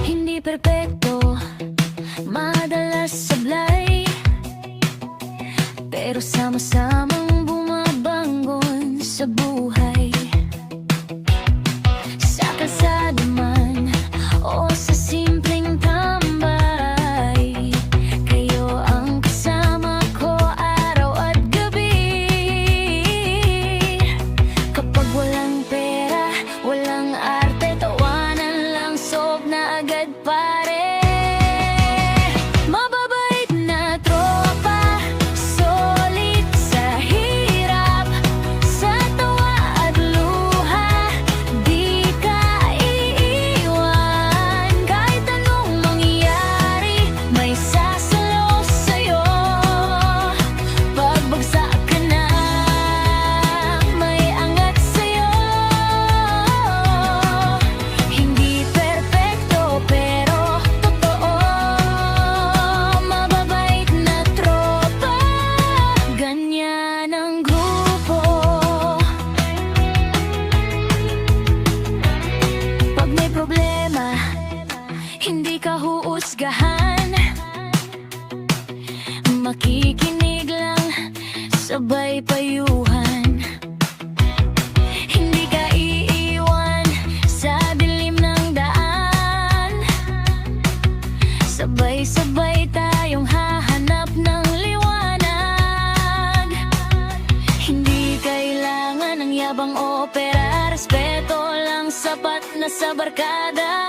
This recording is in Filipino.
Hindi perpekto, madalas sablay, pero sama-samang bumabangon sa buhay. Sa kalsada man o sa simpleng tambay, kayo ang kasama ko araw at gabi. Kapag walang pera, walang arte, tawanan lang, sob na agad pare. Mababait na tropa, solid sa hirap, sa tawa at luha, di ka iiwan. Kahit anong mangyari, may sasalo sa'yo. Pagbagsak ka na, may angat sa'yo. Hindi perpekto pero totoo, mababait na tropa, ganyan ang grupo. Pag may problema, hindi ka huusgahan, makikinig lang, sabay payuhan. Hindi ka iiwan sa dilim ng daan, sabay-sabay tayong hahanap ng liwanag. Hindi kailangan ng yabang o pera, respeto lang sapat na sa barkada.